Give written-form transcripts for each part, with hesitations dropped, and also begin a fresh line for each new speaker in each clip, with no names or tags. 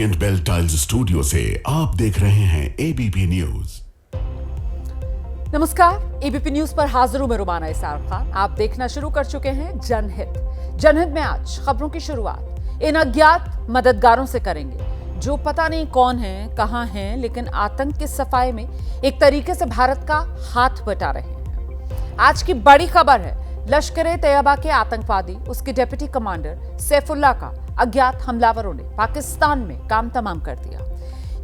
Orient bell tiles studio से आप देख रहे हैं एबीपी न्यूज।
नमस्कार, एबीपी न्यूज पर हाजिर हूं मैं रुमाना इसार खान। आप देखना शुरू कर चुके हैं जनहित। जनहित में आज खबरों की शुरुआत इन अज्ञात मददगारों से करेंगे जो पता नहीं कौन हैं, कहां हैं, लेकिन आतंक के सफाए में एक तरीके से भारत का हाथ बटा रहे हैं। आज की बड़ी खबर है लश्कर-ए-तैयबा के आतंकवादी, उसके डिप्टी कमांडर सैफुल्लाह का अज्ञात हमलावरों ने पाकिस्तान में काम तमाम कर दिया।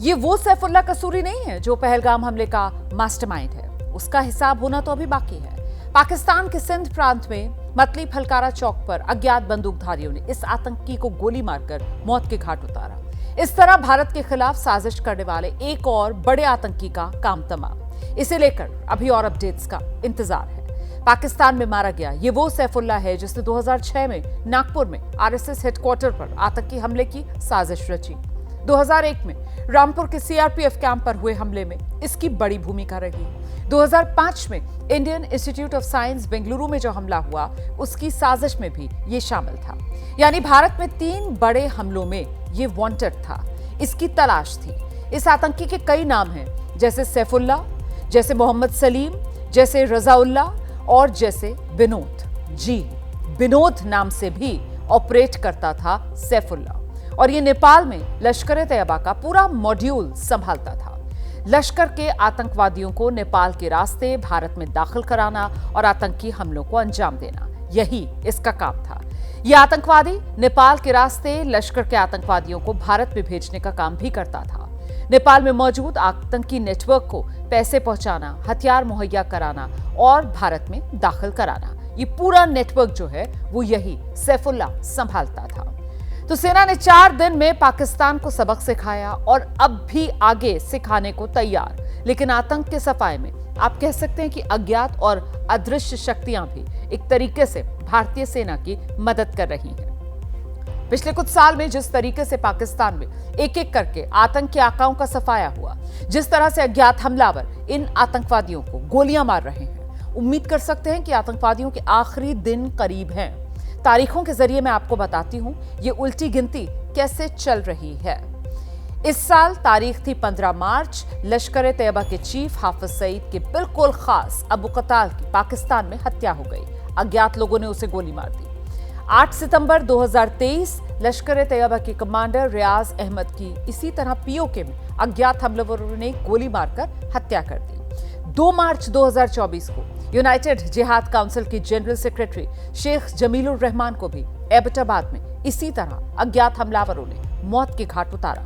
ये वो सैफुल्लाह कसूरी नहीं है जो पहलगाम हमले का मास्टरमाइंड है, उसका हिसाब होना तो अभी बाकी है। पाकिस्तान के सिंध प्रांत में मतली फलकारा चौक पर अज्ञात बंदूकधारियों ने इस आतंकी को गोली मारकर मौत के घाट उतारा। इस तरह भारत के खिलाफ साजिश करने वाले एक और बड़े आतंकी का काम तमाम। इसे लेकर अभी और अपडेट्स का इंतजार है। पाकिस्तान में मारा गया ये वो सैफुल्लाह है जिसने 2006 में नागपुर में आरएसएस हेडक्वार्टर पर आतंकी हमले की साजिश रची। 2001 में रामपुर के सीआरपीएफ कैंप पर हुए हमले में इसकी बड़ी भूमिका रही। 2005 में Indian institute of science Bengaluru में जो हमला हुआ उसकी साजिश में भी ये शामिल था। यानी भारत में 3 बड़े हमलों में ये वांटेड था, इसकी तलाश थी। इस आतंकी के कई नाम हैं, जैसे सैफुल्लाह, जैसे मोहम्मद सलीम, जैसे रजाउल्लाह और जैसे विनोद। जी, विनोद नाम से भी ऑपरेट करता था सैफुल्लाह, और ये नेपाल में लश्कर-ए-तैयबा का पूरा मॉड्यूल संभालता था। लश्कर के आतंकवादियों को नेपाल के रास्ते भारत में दाखिल कराना और आतंकी हमलों को अंजाम देना, यही इसका काम था। यह आतंकवादी नेपाल के रास्ते लश्कर के आतंकवादियों को भारत में भेजने का काम भी करता था। नेपाल में मौजूद आतंकी नेटवर्क को पैसे पहुंचाना, हथियार मुहैया कराना और भारत में दाखिल कराना, ये पूरा नेटवर्क जो है वो यही सैफुल्लाह संभालता था। तो सेना ने 4 दिन में पाकिस्तान को सबक सिखाया और अब भी आगे सिखाने को तैयार। लेकिन आतंक के सफाए में आप कह सकते हैं कि अज्ञात और अदृश्य शक्तियां भी एक तरीके से भारतीय सेना की मदद कर रही हैं। पिछले कुछ साल में जिस तरीके से पाकिस्तान में एक एक करके आतंक के आकाओं का सफाया हुआ, जिस तरह से अज्ञात हमलावर इन आतंकवादियों को गोलियां मार रहे हैं, उम्मीद कर सकते हैं कि आतंकवादियों के आखिरी दिन करीब हैं। तारीखों के जरिए मैं आपको बताती हूं ये उल्टी गिनती कैसे चल रही है। इस साल तारीख थी 15 मार्च। लश्कर-ए-तैयबा के चीफ हाफिज सईद के बिल्कुल खास अबू कताल की पाकिस्तान में हत्या हो गई। अज्ञात लोगों ने उसे गोली मार दी। 8 सितंबर 2023 लश्कर-ए-तैयबा के कमांडर रियाज अहमद की इसी तरह पीओके में अज्ञात हमलावरों ने गोली मारकर हत्या कर दी। 2 मार्च 2024 को यूनाइटेड जिहाद काउंसिल के जनरल सेक्रेटरी शेख जमीलुर रहमान को भी एबटाबाद में इसी तरह अज्ञात हमलावरों ने मौत के घाट उतारा।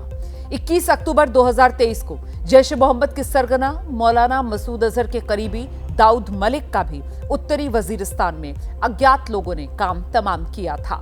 21 अक्टूबर 2023 को जैश ए मोहम्मद के सरगना मौलाना मसूद अजहर के करीबी दाऊद मलिक का भी उत्तरी वजीरिस्तान में अज्ञात लोगों ने काम तमाम किया था।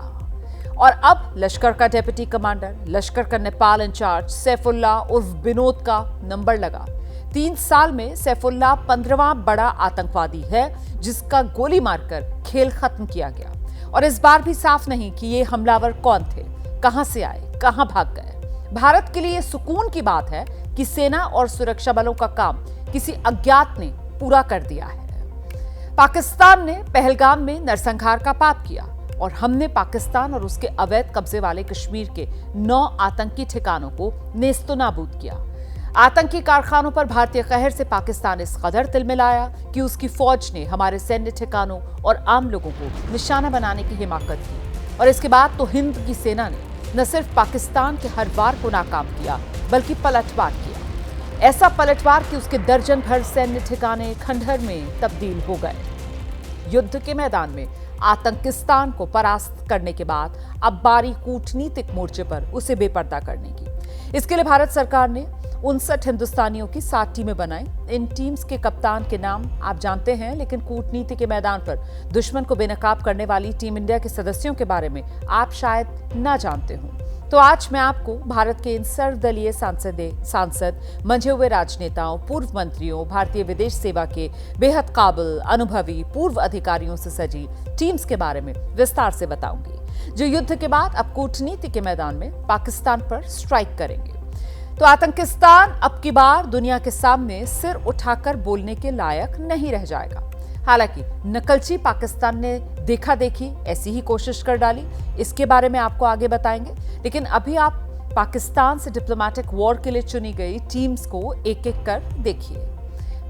और अब लश्कर का डिप्टी कमांडर, लश्कर का नेपाल इंचार्ज सैफुल्लाह उर्फ विनोद का नंबर लगा। 3 साल में सैफुल्लाह 15वां बड़ा आतंकवादी है जिसका गोली मारकर खेल खत्म किया गया। और इस बार भी साफ नहीं कि ये हमलावर कौन थे, कहां से आए, कहां भाग गए। भारत के लिए सुकून की बात है कि सेना और सुरक्षा बलों का काम किसी अज्ञात ने पूरा कर दिया है। पाकिस्तान ने पहलगाम में नरसंहार का पाप किया और हमने पाकिस्तान और उसके अवैध कब्जे वाले कश्मीर के 9 आतंकी ठिकानों को नेस्तनाबूद किया। आतंकी कारखानों पर भारतीय कहर से पाकिस्तान इस कदर तिलमिलाया कि उसकी फौज ने हमारे सैन्य ठिकानों और आम लोगों को निशाना बनाने की हिमाकत की। और इसके बाद तो हिंद की सेना ने न सिर्फ पाकिस्तान के हर वार को नाकाम किया बल्कि पलटवार किया। ऐसा पलटवार कि उसके दर्जन भर सैन्य ठिकाने खंडहर में तब्दील हो गए। युद्ध के मैदान में आतंकिस्तान को परास्त करने के बाद अब बारी कूटनीतिक मोर्चे पर उसे बेपर्दा करने की। इसके लिए भारत सरकार ने 59 हिंदुस्तानियों की 7 टीमें बनाई। इन टीम्स के कप्तान के नाम आप जानते हैं, लेकिन कूटनीति के मैदान पर दुश्मन को बेनकाब करने वाली टीम इंडिया के सदस्यों के बारे में आप शायद ना जानते हो। तो आज मैं आपको भारत के इन सर्वदलीय सांसद, मंझे हुए राजनेताओं, पूर्व मंत्रियों, भारतीय विदेश सेवा के बेहद काबिल, अनुभवी पूर्व अधिकारियों से सजी टीम्स के बारे में विस्तार से बताऊंगी, जो युद्ध के बाद अब कूटनीति के मैदान में पाकिस्तान पर स्ट्राइक करेंगे। तो आतंकिस्तान अब की बार दुनिया के सामने सिर उठाकर बोलने के लायक नहीं रह जाएगा। हालांकि नकलची पाकिस्तान ने देखा देखी ऐसी ही कोशिश कर डाली, इसके बारे में आपको आगे बताएंगे। लेकिन अभी आप पाकिस्तान से डिप्लोमेटिक वॉर के लिए चुनी गई टीम्स को एक एक कर देखिए।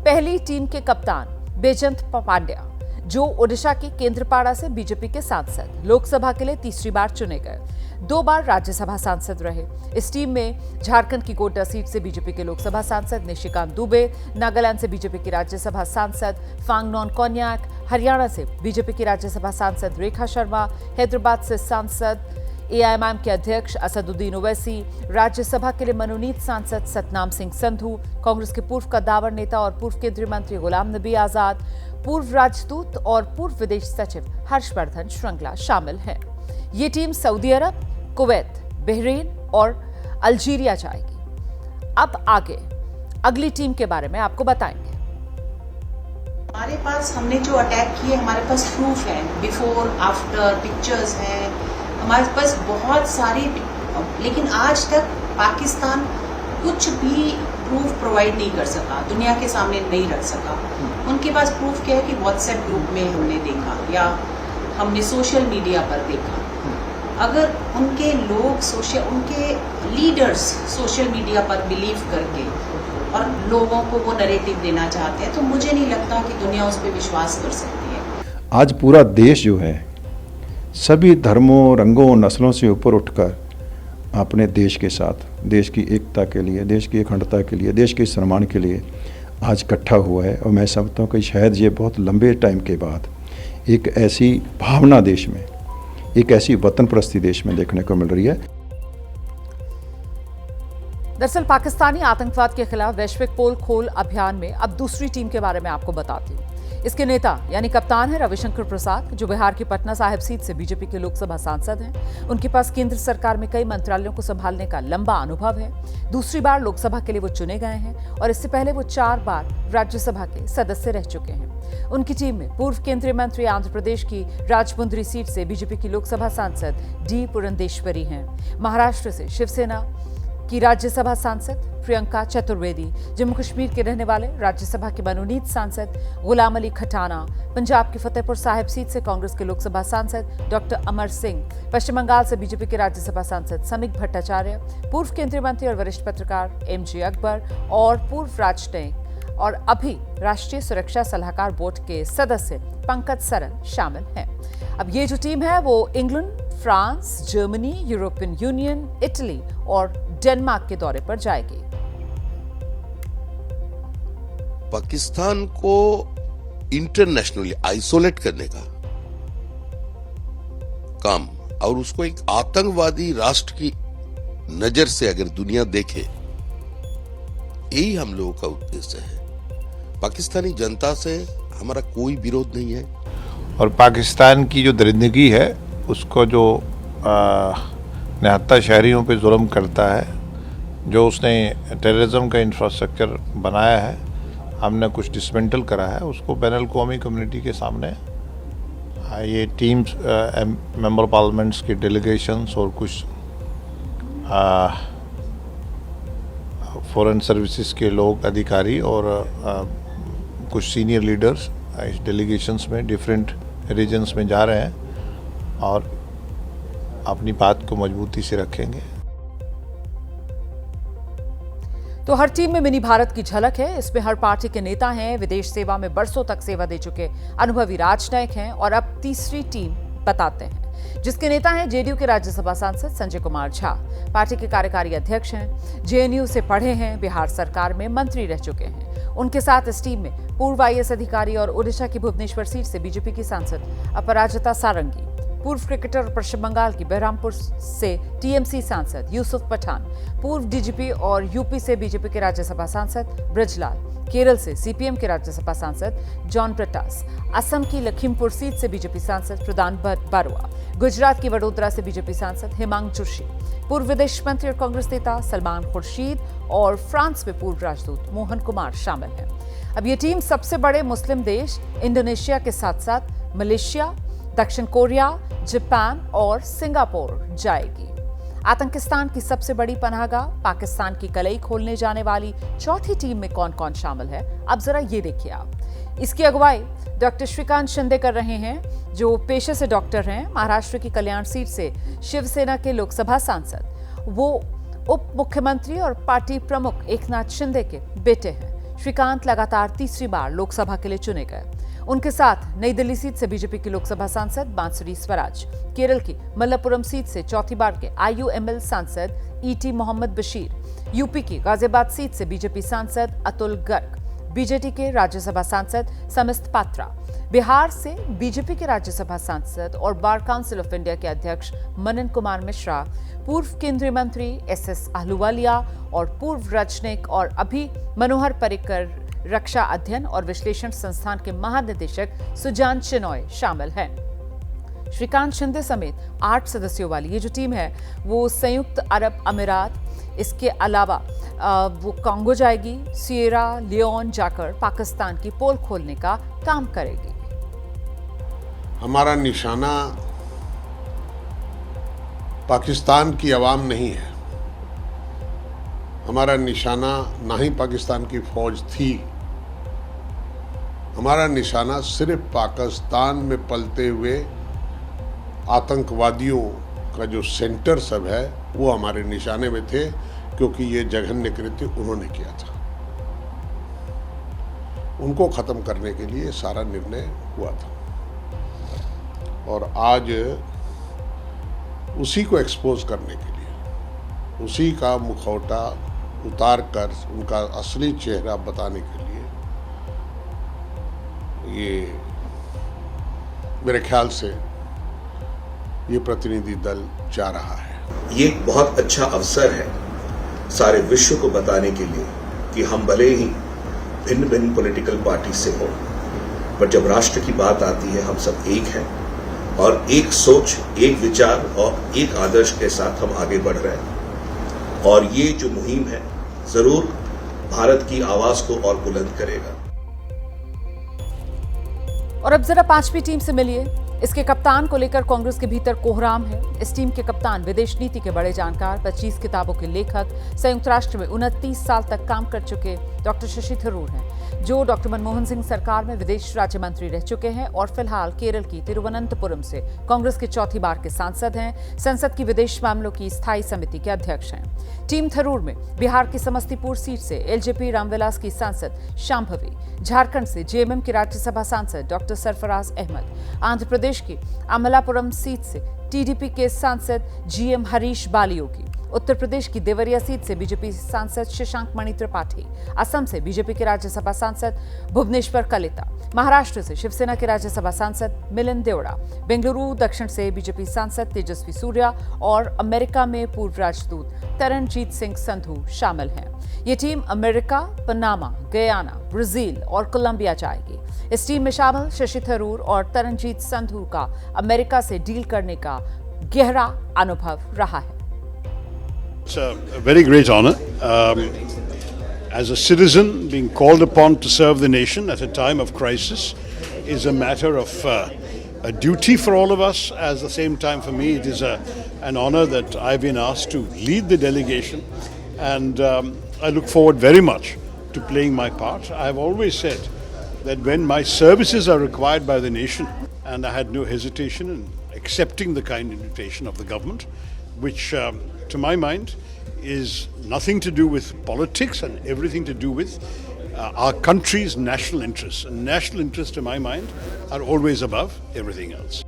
पहली टीम के कप्तान बैजयंत पांड्या, जो ओडिशा के केंद्रपाड़ा से बीजेपी के सांसद, लोकसभा के लिए तीसरी बार चुने गए, 2 बार राज्यसभा सांसद रहे। इस टीम में झारखंड की गोड्डा सीट से बीजेपी के लोकसभा सांसद निशिकांत दुबे, नागालैंड से बीजेपी की राज्यसभा सांसद फांगनॉन कोन्याक, हरियाणा से बीजेपी की राज्यसभा सांसद रेखा शर्मा, हैदराबाद से सांसद एआईएमआईएम के अध्यक्ष असदुद्दीन ओवैसी, राज्यसभा के लिए मनोनीत सांसद सतनाम सिंह संधू, कांग्रेस के पूर्व कद्दावर नेता और पूर्व केंद्रीय मंत्री गुलाम नबी आजाद, पूर्व राजदूत और पूर्व विदेश सचिव हर्षवर्धन श्रृंगला शामिल हैं। ये टीम सऊदी अरब, कुवैत, बहरीन और अल्जीरिया जाएगी। अब आगे अगली टीम के बारे में आपको बताएंगे।
हमारे पास हमने जो अटैक किए, हमारे पास प्रूफ है, बिफोर आफ्टर पिक्चर्स हैं, हमारे पास बहुत सारी, लेकिन आज तक पाकिस्तान कुछ भी प्रूफ प्रोवाइड नहीं कर सका, दुनिया के सामने नहीं रख सका। उनके पास प्रूफ क्या है कि व्हाट्सएप ग्रुप में हमने देखा या हमने सोशल मीडिया पर देखा। अगर उनके लोग उनके लीडर्स सोशल मीडिया पर बिलीव करके और लोगों को वो नैरेटिव देना चाहते हैं, तो मुझे नहीं लगता कि दुनिया उस पर विश्वास कर सकती है।
आज पूरा देश जो है सभी धर्मों, रंगों, नस्लों से ऊपर उठकर अपने देश के साथ, देश की एकता के लिए, देश की अखंडता के लिए, देश के सम्मान के लिए आज इकट्ठा हुआ है। और मैं समझता हूँ कि शायद ये बहुत लंबे टाइम के बाद एक ऐसी भावना देश में, एक ऐसी वतन परस्ती देश में देखने को मिल रही है।
दरअसल पाकिस्तानी आतंकवाद के खिलाफ वैश्विक पोल खोल अभियान में अब दूसरी टीम के बारे में आपको बताती हूँ। इसके नेता यानी कप्तान है रविशंकर प्रसाद, जो बिहार की पटना साहिब सीट से बीजेपी के लोकसभा सांसद हैं। उनके पास केंद्र सरकार में कई मंत्रालयों को संभालने का लंबा अनुभव है। दूसरी बार लोकसभा के लिए वो चुने गए हैं और इससे पहले वो 4 बार राज्यसभा के सदस्य रह चुके हैं। उनकी टीम में पूर्व केंद्रीय मंत्री, आंध्र प्रदेश की राजमुंद्री सीट से बीजेपी की लोकसभा सांसद डी पुरंदेश्वरी हैं, महाराष्ट्र से शिवसेना की राज्यसभा सांसद प्रियंका चतुर्वेदी, जम्मू कश्मीर के रहने वाले राज्यसभा के मनोनीत सांसद गुलाम अली खटाना, पंजाब की फतेहपुर साहिब सीट से कांग्रेस के लोकसभा सांसद डॉक्टर अमर सिंह, पश्चिम बंगाल से बीजेपी के राज्यसभा सांसद समीक भट्टाचार्य, पूर्व केंद्रीय मंत्री और वरिष्ठ पत्रकार एमजे अकबर और पूर्व राजनयिक और अभी राष्ट्रीय सुरक्षा सलाहकार बोर्ड के सदस्य पंकज सरन शामिल हैं। अब ये जो टीम है वो England, France, Germany, European union, Italy और डेनमार्क के दौरे पर जाएगी।
पाकिस्तान को इंटरनेशनली आइसोलेट करने का काम और उसको एक आतंकवादी राष्ट्र की नजर से अगर दुनिया देखे, यही हम लोगों का उद्देश्य है। पाकिस्तानी जनता से हमारा कोई विरोध नहीं है।
और पाकिस्तान की जो दरिंदगी है उसको जो निहत्ता शहरियों पे जुल्म करता है, जो उसने टेररिज्म का इंफ्रास्ट्रक्चर बनाया है, हमने कुछ डिसमेंटल करा है, उसको बैनुल अक़वामी कम्युनिटी के सामने ये टीम्स, मेंबर पार्लियामेंट्स की डेलीगेशंस और कुछ फॉरेन सर्विसेज के लोग, अधिकारी और कुछ सीनियर लीडर्स इस डेलीगेशंस में डिफरेंट रीजन्स में जा रहे हैं और अपनी बात को मजबूती से रखेंगे।
तो हर टीम में मिनी भारत की झलक है। इसमें हर पार्टी के नेता हैं, विदेश सेवा में बरसों तक सेवा दे चुके अनुभवी राजनयिक हैं। और अब तीसरी टीम बताते हैं, जिसके नेता हैं जेडीयू के राज्यसभा सांसद संजय कुमार झा, पार्टी के कार्यकारी अध्यक्ष हैं, जेएनयू से पढ़े हैं, बिहार सरकार में मंत्री रह चुके हैं। उनके साथ इस टीम में पूर्व आईएएस अधिकारी और ओडिशा की भुवनेश्वर सीट से बीजेपी की सांसद अपराजिता सारंगी, पूर्व क्रिकेटर और पश्चिम बंगाल की बहरामपुर से टीएमसी सांसद यूसुफ पठान, पूर्व डीजीपी और यूपी से बीजेपी के राज्यसभा सांसद ब्रजलाल, केरल से सीपीएम के राज्यसभा सांसद जॉन ब्रिटास, असम की लखीमपुर सीट से बीजेपी सांसद प्रदान बरुआ, गुजरात की वडोदरा से बीजेपी सांसद हिमांग जोशी, पूर्व विदेश मंत्री और कांग्रेस नेता सलमान खुर्शीद और फ्रांस में पूर्व राजदूत मोहन कुमार शामिल हैं। अब ये टीम सबसे बड़े मुस्लिम देश इंडोनेशिया के साथ साथ मलेशिया, दक्षिण कोरिया, जापान और सिंगापुर जाएगी। आतंकिस्तान की सबसे बड़ी पनाहगाह पाकिस्तान की कलई खोलने जाने वाली चौथी टीम में कौन कौन शामिल है, अब जरा ये देखिए आप। इसकी अगुवाई डॉक्टर श्रीकांत शिंदे कर रहे हैं, जो पेशे से डॉक्टर हैं, महाराष्ट्र की कल्याण सीट से शिवसेना के लोकसभा सांसद। वो उप मुख्यमंत्री और पार्टी प्रमुख एकनाथ शिंदे के बेटे हैं। श्रीकांत लगातार तीसरी बार लोकसभा के लिए चुने गए। उनके साथ नई दिल्ली सीट से बीजेपी की लोकसभा सांसद बांसुरी स्वराज, केरल की मल्लपुरम सीट से चौथी बार के आईयूएमएल सांसद ईटी मोहम्मद बशीर, यूपी की गाजियाबाद सीट से बीजेपी सांसद अतुल गर्ग, बीजेटी के राज्यसभा सांसद समिस्त पात्रा, बिहार से बीजेपी के राज्यसभा सांसद और बार काउंसिल ऑफ इंडिया के अध्यक्ष मनन कुमार मिश्रा, पूर्व केंद्रीय मंत्री एसएस अहलूवालिया और पूर्व राजनयिक और अभी मनोहर पर्रिकर रक्षा अध्ययन और विश्लेषण संस्थान के महानिदेशक सुजान चिनॉय शामिल हैं। श्रीकांत शिंदे समेत 8 सदस्यों वाली ये जो टीम है वो संयुक्त अरब अमीरात, इसके अलावा वो कांगो जाएगी, सिएरा लियोन जाकर पाकिस्तान की पोल खोलने का काम करेगी।
हमारा निशाना पाकिस्तान की आवाम नहीं है, हमारा निशाना ना ही पाकिस्तान की फौज थी। हमारा निशाना सिर्फ पाकिस्तान में पलते हुए आतंकवादियों का जो सेंटर सब है वो हमारे निशाने में थे, क्योंकि ये जघन्य कृत्य उन्होंने किया था। उनको खत्म करने के लिए सारा निर्णय हुआ था और आज उसी को एक्सपोज करने के लिए, उसी का मुखौटा उतार कर उनका असली चेहरा बताने के लिए ये मेरे ख्याल से ये प्रतिनिधि दल जा रहा है।
ये एक बहुत अच्छा अवसर है सारे विश्व को बताने के लिए कि हम भले ही भिन्न भिन्न पॉलिटिकल पार्टी से हो, पर जब राष्ट्र की बात आती है हम सब एक हैं और एक सोच, एक विचार और एक आदर्श के साथ हम आगे बढ़ रहे हैं। और ये जो मुहिम है जरूर भारत की आवाज को और बुलंद करेगा।
और अब जरा पांचवी टीम से मिलिए। इसके कप्तान को लेकर कांग्रेस के भीतर कोहराम है। इस टीम के कप्तान विदेश नीति के बड़े जानकार, 25 किताबों के लेखक, संयुक्त राष्ट्र में 29 साल तक काम कर चुके डॉक्टर शशि थरूर हैं, जो डॉक्टर मनमोहन सिंह सरकार में विदेश राज्य मंत्री रह चुके हैं और फिलहाल केरल की तिरुवनंतपुरम से कांग्रेस के चौथी बार के सांसद हैं। संसद की विदेश मामलों की स्थायी समिति के अध्यक्ष हैं। टीम थरूर में बिहार की समस्तीपुर सीट से एलजेपी रामविलास की सांसद शांभवी, झारखंड से जेएमएम की राज्यसभा सांसद डॉक्टर सरफराज अहमद, आंध्र प्रदेश की अमलापुरम सीट से टीडीपी के सांसद जीएम हरीश बालियोगी, उत्तर प्रदेश की देवरिया सीट से बीजेपी सांसद शशांक मणि त्रिपाठी, असम से बीजेपी के राज्यसभा सांसद भुवनेश्वर कलिता, महाराष्ट्र से शिवसेना के राज्यसभा सांसद मिलिंद देवड़ा, बेंगलुरु दक्षिण से बीजेपी सांसद तेजस्वी सूर्या और अमेरिका में पूर्व राजदूत तरनजीत सिंह संधू शामिल हैं। ये team America, Panama, Guyana, Brazil और कोलंबिया जाएगी। इस टीम में शामिल शशि थरूर और तरनजीत संधू का अमेरिका से डील करने का गहरा अनुभव रहा है।
It's a very great honor. As a citizen, being called upon to serve the nation at a time of crisis is a matter of a duty for all of us. At the same time, for me, it is an honor that I've been asked to lead the delegation, and I look forward very much to playing my part. I've always said that when my services are required by the nation, and I had no hesitation in accepting the kind invitation of the government, which to my mind is nothing to do with politics and everything to do with our country's national interests. And national interests, to my mind, are always above everything else.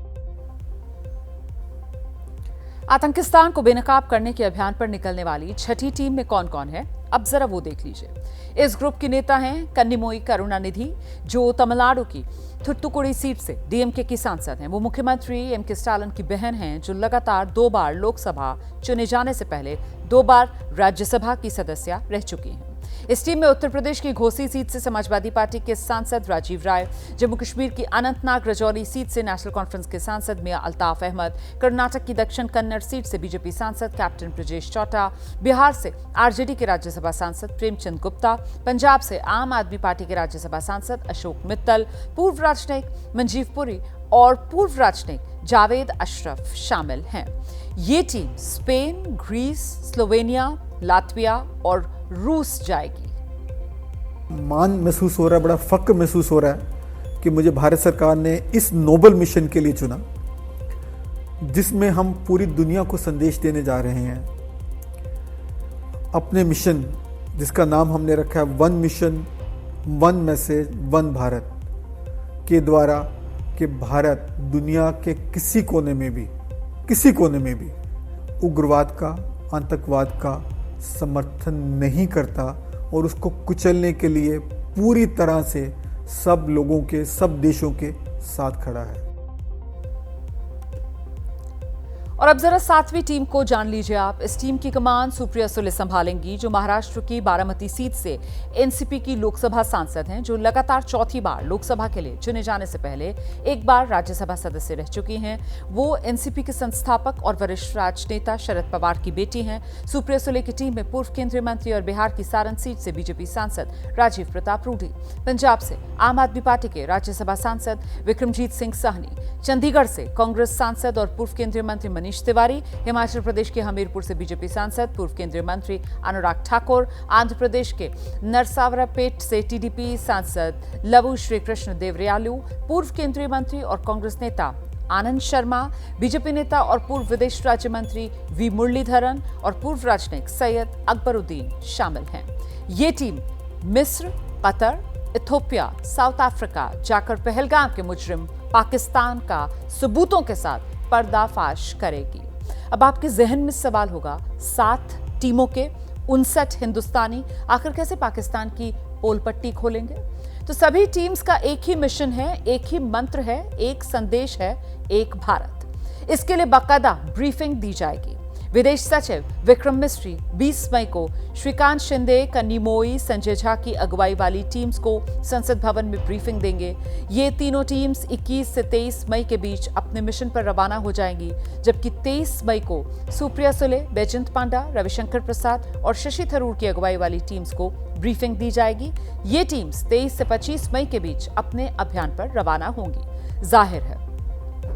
आतंकिस्तान को बेनकाब करने के अभियान पर निकलने वाली छठी team में कौन कौन है, अब जरा वो देख लीजिए। इस ग्रुप के नेता हैं कन्निमोई करुणानिधि, जो तमिलनाडु की थुत्तुकुड़ी सीट से डीएमके की सांसद हैं। वो मुख्यमंत्री एमके स्टालिन की बहन हैं, जो लगातार 2 बार लोकसभा चुने जाने से पहले 2 बार राज्यसभा की सदस्य रह चुकी हैं। इस टीम में उत्तर प्रदेश की घोसी सीट से समाजवादी पार्टी के सांसद राजीव राय, जम्मू कश्मीर की अनंतनाग राजौरी सीट से नेशनल कॉन्फ्रेंस के सांसद मियां अल्ताफ अहमद, कर्नाटक की दक्षिण कन्नड़ सीट से बीजेपी सांसद कैप्टन ब्रजेश चौटा, बिहार से आरजेडी के राज्यसभा सांसद प्रेमचंद गुप्ता, पंजाब से आम आदमी पार्टी के राज्यसभा सांसद अशोक मित्तल, पूर्व राजनयिक मंजीव पुरी और पूर्व राजनयिक जावेद अशरफ शामिल हैं। ये team Spain, Greece, Slovenia, Latvia और रूस जाएगी।
मान महसूस हो रहा है, बड़ा फक्र महसूस हो रहा है कि मुझे भारत सरकार ने इस नोबल मिशन के लिए चुना, जिसमें हम पूरी दुनिया को संदेश देने जा रहे हैं। अपने मिशन जिसका नाम हमने रखा है one mission one message one Bharat के द्वारा कि भारत दुनिया के किसी कोने में भी उग्रवाद का, आतंकवाद का समर्थन नहीं करता और उसको कुचलने के लिए पूरी तरह से सब लोगों के, सब देशों के साथ खड़ा है।
और अब जरा सातवीं टीम को जान लीजिए आप। इस टीम की कमान सुप्रिया सुले संभालेंगी, जो महाराष्ट्र की बारामती सीट से एनसीपी की लोकसभा सांसद हैं, जो लगातार चौथी बार लोकसभा के लिए चुने जाने से पहले एक बार राज्यसभा सदस्य रह चुकी हैं। वो एनसीपी के संस्थापक और वरिष्ठ राजनेता शरद पवार की बेटी हैं। सुप्रिया सुले की टीम में पूर्व केंद्रीय मंत्री और बिहार की सारण सीट से बीजेपी सांसद राजीव प्रताप रूडी, पंजाब से आम आदमी पार्टी के राज्यसभा सांसद विक्रमजीत सिंह साहनी, चंडीगढ़ से कांग्रेस सांसद और पूर्व केंद्रीय मंत्री मनीष तिवारी, हिमाचल प्रदेश के हमीरपुर से बीजेपी सांसद पूर्व केंद्रीय मंत्री अनुराग ठाकुर, आंध्र प्रदेश के नरसावरापेट से टीडीपी सांसद लवु श्रीकृष्ण देवरियालू, पूर्व केंद्रीय मंत्री और कांग्रेस नेता आनंद शर्मा, बीजेपी नेता और पूर्व विदेश राज्य मंत्री वी मुरलीधरन और पूर्व राजनयिक सैयद अकबरुद्दीन शामिल हैं। ये टीम मिस्र, कतर, इथियोपिया, साउथ अफ्रीका जाकर पहलगाम के मुजरिम पाकिस्तान का सबूतों के साथ पर्दाफाश करेगी। अब आपके जहन में सवाल होगा, 7 टीमों के 59 हिंदुस्तानी आखिर कैसे पाकिस्तान की पोल पट्टी खोलेंगे? तो सभी टीम्स का एक ही मिशन है, एक ही मंत्र है, एक संदेश है, एक भारत। इसके लिए बाकायदा ब्रीफिंग दी जाएगी। विदेश सचिव विक्रम मिस्री 20 मई को श्रीकांत शिंदे, कन्नीमोई, संजय झा की अगुवाई वाली टीम्स को संसद भवन में ब्रीफिंग देंगे। ये तीनों टीम्स 21 से 23 मई के बीच अपने मिशन पर रवाना हो जाएंगी, जबकि 23 मई को सुप्रिया सुले, बैजयंत पांडा, रविशंकर प्रसाद और शशि थरूर की अगुवाई वाली टीम्स को ब्रीफिंग दी जाएगी। ये टीम्स 23 से 25 मई के बीच अपने अभियान पर रवाना होंगी। जाहिर है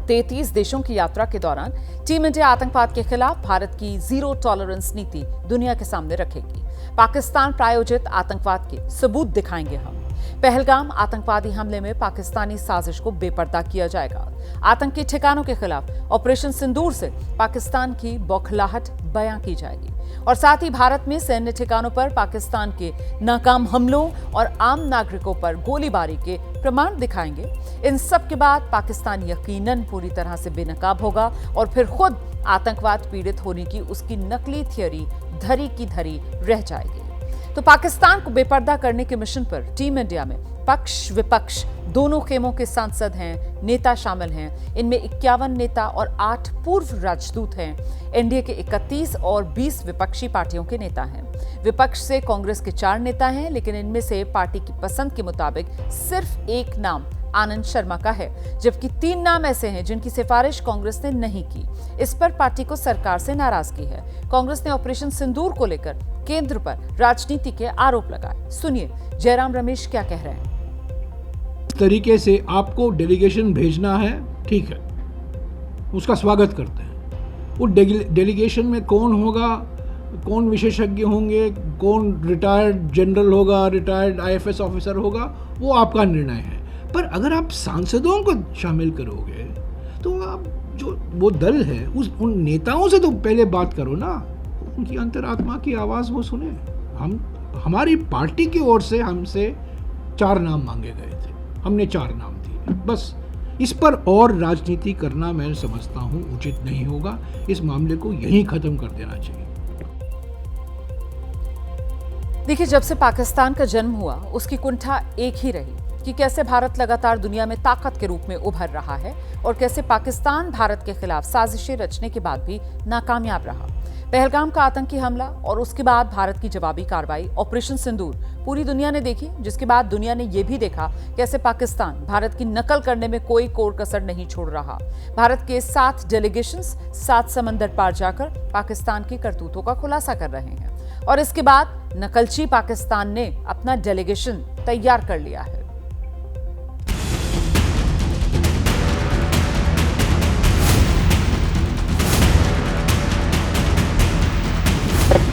33 देशों की यात्रा के दौरान टीम इंडिया आतंकवाद के खिलाफ भारत की जीरो टॉलरेंस नीति दुनिया के सामने रखेगी। पाकिस्तान प्रायोजित आतंकवाद के सबूत दिखाएंगे हम। पहलगाम आतंकवादी हमले में पाकिस्तानी साजिश को बेपर्दा किया जाएगा। आतंकी ठिकानों के खिलाफ ऑपरेशन सिंदूर से पाकिस्तान की बौखलाहट बयां की जाएगी और साथ ही भारत में सैन्य ठिकानों पर पाकिस्तान के नाकाम हमलों और आम नागरिकों पर गोलीबारी के प्रमाण दिखाएंगे। इन सब के बाद पाकिस्तान यकीनन पूरी तरह से बेनकाब होगा और फिर खुद आतंकवाद पीड़ित होने की उसकी नकली थियोरी धरी की धरी रह जाएगी। तो पाकिस्तान को बेपर्दा करने के मिशन पर टीम इंडिया में पक्ष विपक्ष दोनों खेमों के सांसद हैं, नेता शामिल हैं। इनमें 51 नेता और 8 पूर्व राजदूत हैं। एनडीए के 31 और 20 विपक्षी पार्टियों के नेता हैं। विपक्ष से कांग्रेस के 4 नेता हैं, लेकिन इनमें से पार्टी की पसंद के मुताबिक सिर्फ एक नाम आनंद शर्मा का है, जबकि 3 नाम ऐसे हैं जिनकी सिफारिश कांग्रेस ने नहीं की। इस पर पार्टी को सरकार से नाराजगी है। कांग्रेस ने ऑपरेशन सिंदूर को लेकर केंद्र पर राजनीति के आरोप लगाए। सुनिए जयराम रमेश क्या कह रहे हैं।
तरीके से आपको डेलीगेशन भेजना है, ठीक है, उसका स्वागत करते हैं। वो डेलीगेशन में कौन होगा, कौन विशेषज्ञ होंगे, कौन रिटायर्ड जनरल होगा, रिटायर्ड आईएफएस ऑफिसर होगा, वो आपका निर्णय है। पर अगर आप सांसदों को शामिल करोगे तो आप जो वो दल है उन नेताओं से तो पहले बात करो ना, उनकी अंतरात्मा की आवाज़ वो सुने। हमारी पार्टी की ओर से हमसे 4 नाम मांगे गए थे, हमने 4 नाम दिए। बस इस पर और राजनीति करना मैं समझता हूँ उचित नहीं होगा। इस मामले को यहीं खत्म कर देना चाहिए।
देखिए, जब से पाकिस्तान का जन्म हुआ उसकी कुंठा एक ही रही कि कैसे भारत लगातार दुनिया में ताकत के रूप में उभर रहा है और कैसे पाकिस्तान भारत के खिलाफ साजिशें रचने के बाद भी नाकामयाब रहा। पहलगाम का आतंकी हमला और उसके बाद भारत की जवाबी कार्रवाई ऑपरेशन सिंदूर पूरी दुनिया ने देखी, जिसके बाद दुनिया ने यह भी देखा कैसे पाकिस्तान भारत की नकल करने में कोई कोर कसर नहीं छोड़ रहा। भारत के 7 डेलीगेशंस 7 समंदर पार जाकर पाकिस्तान की करतूतों का खुलासा कर रहे हैं और इसके बाद नकलची पाकिस्तान ने अपना डेलीगेशन तैयार कर लिया है।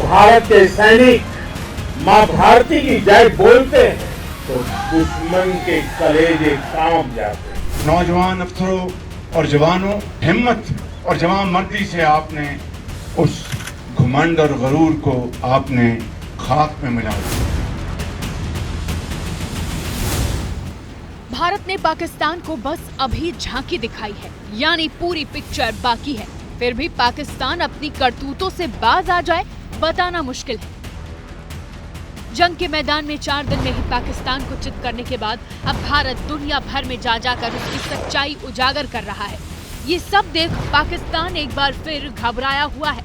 भारत के सैनिक मां भारती की जय बोलते हैं तो दुश्मन के कलेजे कांप जाते हैं।
नौजवान अफसरों और जवानों, हिम्मत और जवान मर्दी से आपने उस
घमंड और गरूर को आपने खाक में मिला दिया।
भारत ने पाकिस्तान को बस अभी झांकी दिखाई है, यानी पूरी पिक्चर बाकी है। फिर भी पाकिस्तान अपनी करतूतों से बाज आ जाए, बताना मुश्किल है। जंग के मैदान में 4 दिन में ही पाकिस्तान को चित करने के बाद अब भारत दुनिया भर में जा जाकर उसकी सच्चाई उजागर कर रहा है। ये सब देख पाकिस्तान एक बार फिर घबराया हुआ है।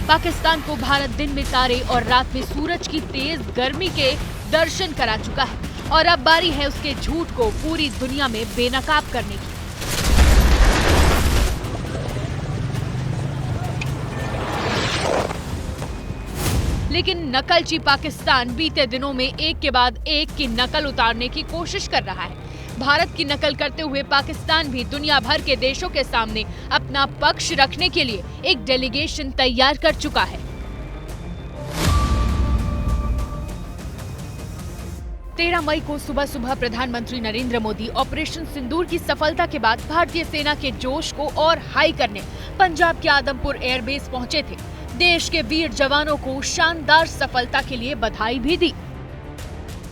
पाकिस्तान को भारत दिन में तारे और रात में सूरज की तेज गर्मी के दर्शन करा चुका है और अब बारी है उसके झूठ को पूरी दुनिया में बेनकाब करने की। लेकिन नकलची पाकिस्तान बीते दिनों में एक के बाद एक की नकल उतारने की कोशिश कर रहा है। भारत की नकल करते हुए पाकिस्तान भी दुनिया भर के देशों के सामने अपना पक्ष रखने के लिए एक डेलीगेशन तैयार कर चुका है। 13 मई को सुबह सुबह प्रधानमंत्री नरेंद्र मोदी ऑपरेशन सिंदूर की सफलता के बाद भारतीय सेना के जोश को और हाई करने पंजाब के आदमपुर एयरबेस पहुंचे थे। देश के वीर जवानों को शानदार सफलता के लिए बधाई भी दी।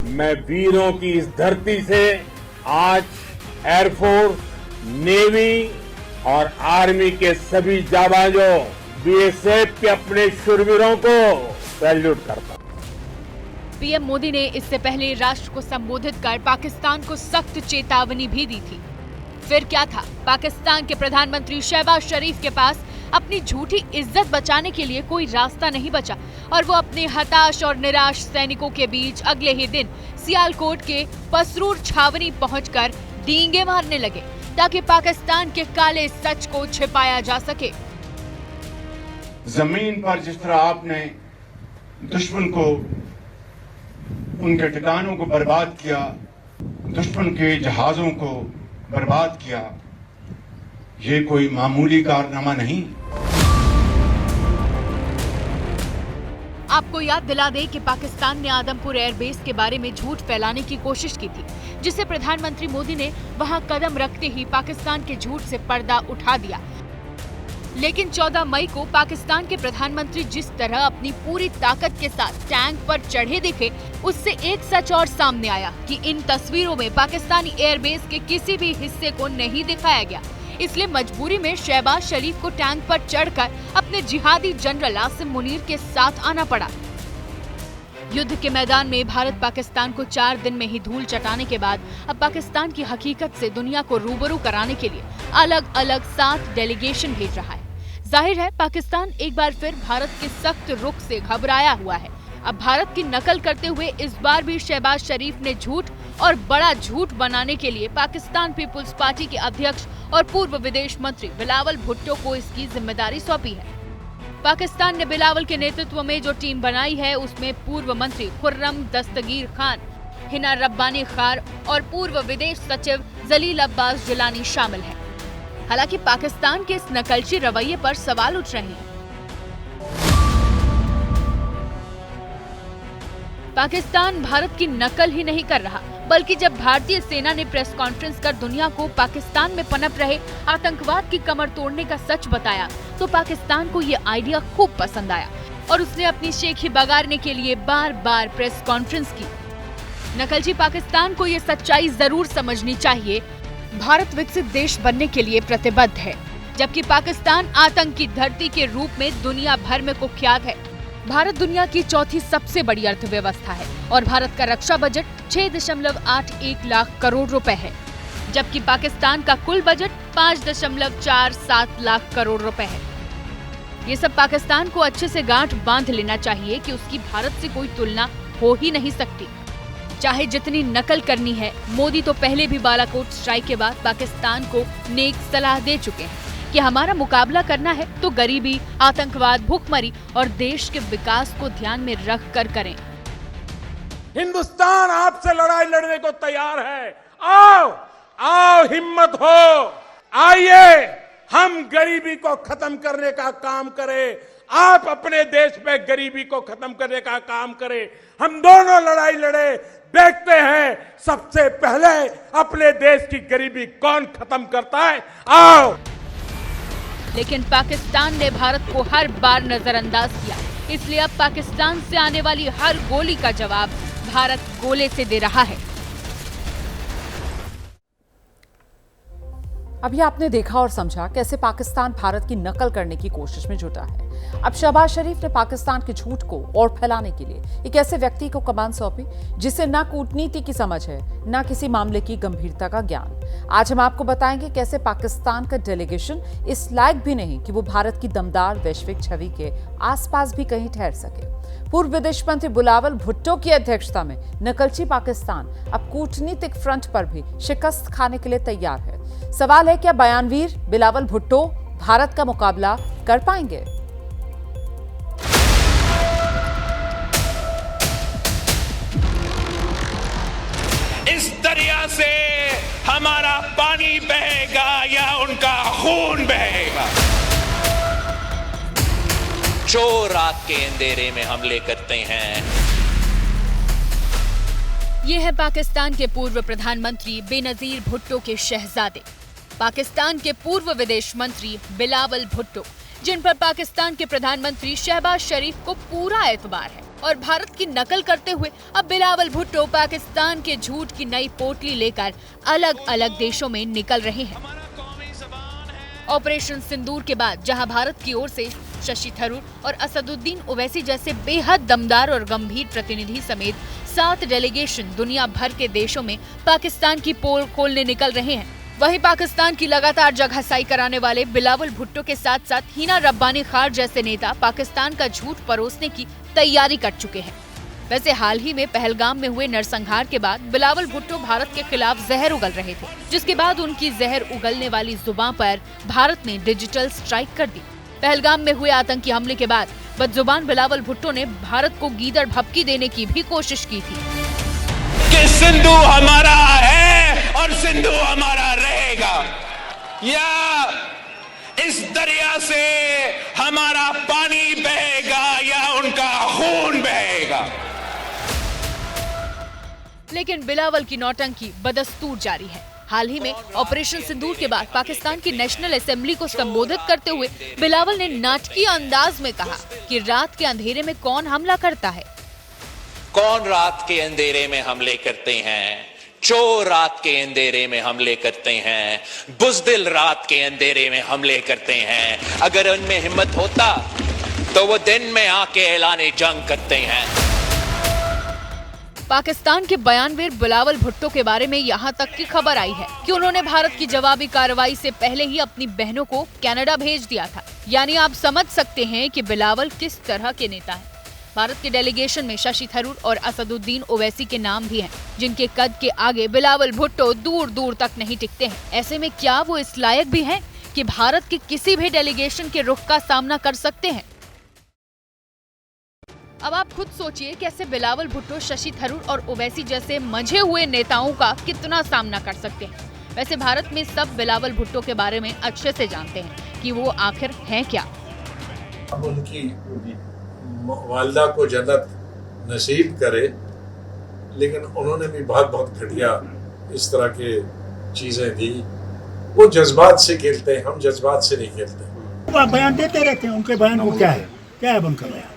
मैं वीरों की इस धरती से आज एयरफोर्स, नेवी और आर्मी के सभी जाबाजों, बीएसएफ के अपने शूरवीरों को सैल्यूट करता हूं।
पीएम मोदी ने इससे पहले राष्ट्र को संबोधित कर पाकिस्तान को सख्त चेतावनी भी दी थी। फिर क्या था, पाकिस्तान के प्रधानमंत्री शहबाज शरीफ के पास अपनी झूठी इज्जत बचाने के लिए कोई रास्ता नहीं बचा और वो अपने हताश और निराश सैनिकों के बीच अगले ही दिन सियालकोट के पसरूर छावनी पहुंचकर डींगे मारने लगे ताकि पाकिस्तान के काले सच को छिपाया जा सके।
जमीन पर जिस तरह आपने दुश्मन को, उनके ठिकानों को बर्बाद किया, दुश्मन के जहाजों को बर्बाद किया, ये कोई मामूली कारनामा नहीं।
आपको याद दिला दें कि पाकिस्तान ने आदमपुर एयरबेस के बारे में झूठ फैलाने की कोशिश की थी, जिसे प्रधानमंत्री मोदी ने वहां कदम रखते ही पाकिस्तान के झूठ से पर्दा उठा दिया। लेकिन 14 मई को पाकिस्तान के प्रधानमंत्री जिस तरह अपनी पूरी ताकत के साथ टैंक पर चढ़े दिखे, उससे एक सच और सामने आया कि इन तस्वीरों में पाकिस्तानी एयरबेस के किसी भी हिस्से को नहीं दिखाया गया। इसलिए मजबूरी में शहबाज शरीफ को टैंक पर चढ़कर अपने जिहादी जनरल आसिम मुनीर के साथ आना पड़ा। युद्ध के मैदान में भारत पाकिस्तान को 4 दिन में ही धूल चटाने के बाद अब पाकिस्तान की हकीकत से दुनिया को रूबरू कराने के लिए अलग अलग 7 डेलीगेशन भेज रहा है। जाहिर है पाकिस्तान एक बार फिर भारत के सख्त रुख से घबराया हुआ है। अब भारत की नकल करते हुए इस बार भी शहबाज शरीफ ने झूठ और बड़ा झूठ बनाने के लिए पाकिस्तान पीपुल्स पार्टी के अध्यक्ष और पूर्व विदेश मंत्री बिलावल भुट्टो को इसकी जिम्मेदारी सौंपी है। पाकिस्तान ने बिलावल के नेतृत्व में जो टीम बनाई है उसमें पूर्व मंत्री खुर्रम दस्तगीर खान, हिना रब्बानी खार और पूर्व विदेश सचिव जलील अब्बास जिलानी शामिल है। हालांकि पाकिस्तान के इस नकलची रवैये पर सवाल उठ रहे हैं। पाकिस्तान भारत की नकल ही नहीं कर रहा, बल्कि जब भारतीय सेना ने प्रेस कॉन्फ्रेंस कर दुनिया को पाकिस्तान में पनप रहे आतंकवाद की कमर तोड़ने का सच बताया, तो पाकिस्तान को ये आइडिया खूब पसंद आया और उसने अपनी शेखी बगाड़ने के लिए बार बार प्रेस कॉन्फ्रेंस की। नकलची पाकिस्तान को ये सच्चाई जरूर समझनी चाहिए, भारत विकसित देश बनने के लिए प्रतिबद्ध है, जबकि पाकिस्तान आतंक की धरती के रूप में दुनिया भर में कुख्यात है। भारत दुनिया की चौथी सबसे बड़ी अर्थव्यवस्था है और भारत का रक्षा बजट 6.81 लाख करोड़ रुपए है, जबकि पाकिस्तान का कुल बजट 5.47 लाख करोड़ रुपए है। ये सब पाकिस्तान को अच्छे से गांठ बांध लेना चाहिए कि उसकी भारत से कोई तुलना हो ही नहीं सकती। चाहे जितनी नकल करनी है, मोदी तो पहले भी बालाकोट स्ट्राइक के बाद पाकिस्तान को नेक सलाह दे चुके हैं कि हमारा मुकाबला करना है तो गरीबी, आतंकवाद, भूखमरी और देश के विकास को ध्यान में रख कर करें।
हिंदुस्तान आपसे लड़ाई लड़ने को तैयार है। आओ आओ, हिम्मत हो, आइए हम गरीबी को खत्म करने का काम करें, आप अपने देश में गरीबी को खत्म करने का काम करें। हम दोनों लड़ाई लड़े, देखते हैं सबसे पहले अपने देश की गरीबी कौन खत्म करता है। आओ।
लेकिन पाकिस्तान ने भारत को हर बार नजरअंदाज किया। इसलिए अब पाकिस्तान से आने वाली हर गोली का जवाब भारत गोले से दे रहा है।
अभी आपने देखा और समझा कैसे पाकिस्तान भारत की नकल करने की कोशिश में जुटा है। अब शहबाज शरीफ ने पाकिस्तान के झूठ को और फैलाने के लिए एक ऐसे व्यक्ति को कमान सौंपी जिसे ना कूटनीति की समझ है, ना किसी मामले की गंभीरता का ज्ञान। आज हम आपको बताएंगे कैसे पाकिस्तान का डेलीगेशन इस लायक भी नहीं कि वो भारत की दमदार वैश्विक छवि के आसपास भी कहीं ठहर सके। पूर्व विदेश मंत्री बिलावल भुट्टो की अध्यक्षता में नकलची पाकिस्तान अब कूटनीतिक फ्रंट पर भी शिकस्त खाने के लिए तैयार है। सवाल है, क्या बयानवीर बिलावल भुट्टो भारत का मुकाबला कर पाएंगे?
इस दरिया से हमारा पानी बहेगा या उनका खून बहेगा।
जो रात के अंधेरे में हमले करते हैं।
ये है पाकिस्तान के पूर्व प्रधानमंत्री बेनजीर भुट्टो के शहजादे, पाकिस्तान के पूर्व विदेश मंत्री बिलावल भुट्टो, जिन पर पाकिस्तान के प्रधानमंत्री शहबाज शरीफ को पूरा एतबार है। और भारत की नकल करते हुए अब बिलावल भुट्टो पाकिस्तान के झूठ की नई पोटली लेकर अलग अलग देशों में निकल रहे हैं। ऑपरेशन सिंदूर के बाद जहां भारत की ओर से शशि थरूर और असदुद्दीन ओवैसी जैसे बेहद दमदार और गंभीर प्रतिनिधि समेत 7 डेलीगेशन दुनिया भर के देशों में पाकिस्तान की पोल खोलने निकल रहे हैं, वहीं पाकिस्तान की लगातार जगहसाई कराने वाले बिलावल भुट्टो के साथ साथ हिना रब्बानी खार जैसे नेता पाकिस्तान का झूठ परोसने की तैयारी कर चुके हैं। वैसे हाल ही में पहलगाम में हुए नरसंहार के बाद बिलावल भुट्टो भारत के खिलाफ जहर उगल रहे थे, जिसके बाद उनकी जहर उगलने वाली जुबान पर भारत ने डिजिटल स्ट्राइक कर दी। पहलगाम में हुए आतंकी हमले के बाद बदजुबान बिलावल भुट्टो ने भारत को गीदड़ भपकी देने की भी कोशिश की थी
कि सिंधु हमारा है और सिंधु हमारा रहेगा, या इस दरिया से हमारा पानी बहेगा या उनका खून बहेगा।
लेकिन बिलावल की नौटंकी बदस्तूर जारी है। हाल ही में ऑपरेशन सिंदूर के बाद पाकिस्तान की नेशनल असेंबली को संबोधित करते हुए बिलावल ने नाटकीय अंदाज में कहा कि रात के अंधेरे में कौन हमला करता है।
कौन रात के अंधेरे में हमले करते हैं? चोर रात के अंधेरे में हमले करते हैं, बुज़दिल रात के अंधेरे में हमले करते हैं। अगर उनमें हिम्मत होता तो वो दिन में आके ऐलाने जंग करते हैं।
पाकिस्तान के बयानवीर बिलावल भुट्टो के बारे में यहाँ तक की खबर आई है कि उन्होंने भारत की जवाबी कार्रवाई से पहले ही अपनी बहनों को कनाडा भेज दिया था। यानी आप समझ सकते हैं कि बिलावल किस तरह के नेता हैं। भारत के डेलीगेशन में शशि थरूर और असदुद्दीन ओवैसी के नाम भी हैं, जिनके कद के आगे बिलावल भुट्टो दूर दूर तक नहीं टिकते हैं। ऐसे में क्या वो इस लायक भी हैं कि भारत के किसी भी डेलीगेशन के रुख का सामना कर सकते हैं? अब आप खुद सोचिए कैसे बिलावल भुट्टो शशि थरूर और ओवैसी जैसे मंझे हुए नेताओं का कितना सामना कर सकते हैं। वैसे भारत में सब बिलावल भुट्टो के बारे में अच्छे से जानते हैं कि वो आखिर हैं क्या।
अब उनकी वालदा को जन्नत नसीब करे, लेकिन उन्होंने भी बहुत घटिया इस तरह के चीजें दी। वो जज्बात से खेलते हैं, हम जज्बात से नहीं खेलते।
बयान देते रहते हैं, उनके बयान को क्या है उनका बयान।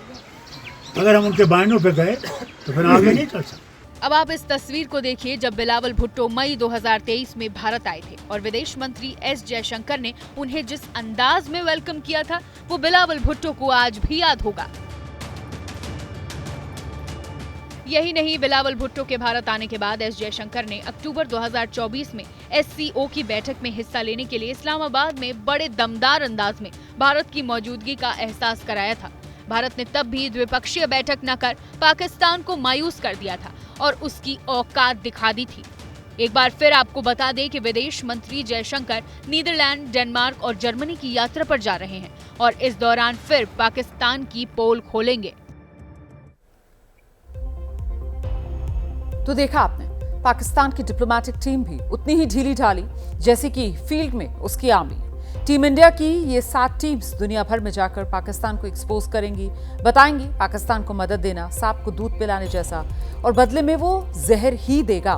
अगर हम उनके बयानों पे गए तो फिर आगे नहीं चल सकते।
अब आप इस तस्वीर को देखिए जब बिलावल भुट्टो मई 2023 में भारत आए थे और विदेश मंत्री एस जयशंकर ने उन्हें जिस अंदाज में वेलकम किया था वो बिलावल भुट्टो को आज भी याद होगा। यही नहीं, बिलावल भुट्टो के भारत आने के बाद एस जयशंकर ने अक्टूबर 2024 में SCO की बैठक में हिस्सा लेने के लिए इस्लामाबाद में बड़े दमदार अंदाज में भारत की मौजूदगी का एहसास कराया था। भारत ने तब भी द्विपक्षीय बैठक न कर पाकिस्तान को मायूस कर दिया था और उसकी औकात दिखा दी थी। एक बार फिर आपको बता दें कि विदेश मंत्री जयशंकर नीदरलैंड, डेनमार्क और जर्मनी की यात्रा पर जा रहे हैं और इस दौरान फिर पाकिस्तान की पोल खोलेंगे।
तो देखा आपने, पाकिस्तान की डिप्लोमेटिक टीम भी उतनी ही ढीली ढाली जैसे कि फील्ड में उसकी आर्मी। टीम इंडिया की ये 7 टीम्स दुनिया भर में जाकर पाकिस्तान को एक्सपोज करेंगी, बताएंगी पाकिस्तान को मदद देना सांप को दूध पिलाने जैसा और बदले में वो जहर ही देगा।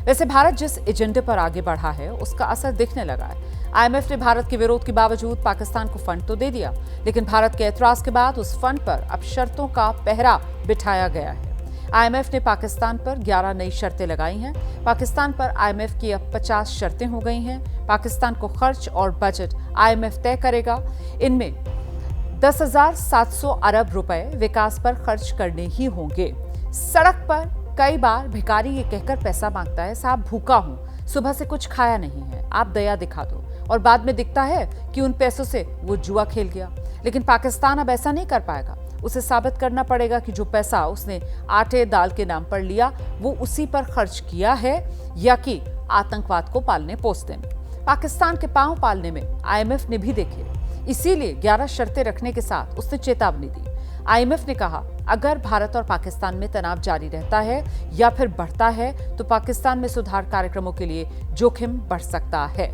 वैसे भारत जिस एजेंडे पर आगे बढ़ा है उसका असर दिखने लगा है। आईएमएफ ने भारत के विरोध के बावजूद पाकिस्तान को फंड तो दे दिया, लेकिन भारत के एतराज के बाद उस फंड पर अब शर्तों का पहरा बिठाया गया है। आईएमएफ ने पाकिस्तान पर 11 नई शर्तें लगाई हैं। पाकिस्तान पर आईएमएफ की अब 50 शर्तें हो गई हैं। पाकिस्तान को खर्च और बजट आईएमएफ तय करेगा। इनमें 10,700 अरब रुपए विकास पर खर्च करने ही होंगे। सड़क पर कई बार भिखारी ये कहकर पैसा मांगता है, साहब भूखा हूं, सुबह से कुछ खाया नहीं है, आप दया दिखा दो, और बाद में दिखता है कि उन पैसों से वो जुआ खेल गया। लेकिन पाकिस्तान अब ऐसा नहीं कर पाएगा। उसे साबित करना पड़ेगा कि जो पैसा उसने आटे दाल के नाम पर लिया वो उसी पर खर्च किया है या कि आतंकवाद को पालने पोसने में। पाकिस्तान के पांव पालने में आईएमएफ ने भी देखे, इसीलिए 11 शर्तें रखने के साथ उसने चेतावनी दी। आईएमएफ ने कहा, अगर भारत और पाकिस्तान में तनाव जारी रहता है या फिर बढ़ता है तो पाकिस्तान में सुधार कार्यक्रमों के लिए जोखिम बढ़ सकता है।